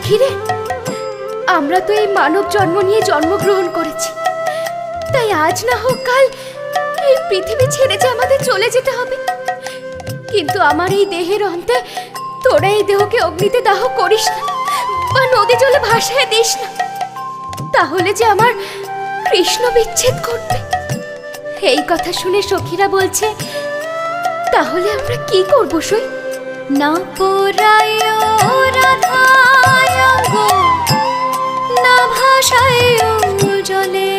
সখীরে, আমরা তো এই মানব জন্ম নিয়ে জন্মগ্রহণ করেছি, তাই আজ না হোক কাল এই পৃথিবী ছেড়ে যে আমাদের চলে যেতে হবে। কিন্তু আমার এই দেহের অন্তে তোরা এই দেহকে অগ্নিতে দাহ করিস না বা নদী জলে ভাসায় দিস না, তাহলে যে আমার কৃষ্ণ বিচ্ছেদ করবে। এই কথা শুনে সখীরা বলছে, তাহলে আমরা কি করব সই? না পোড়ায় রাধায় গো, না ভাসায় জলে,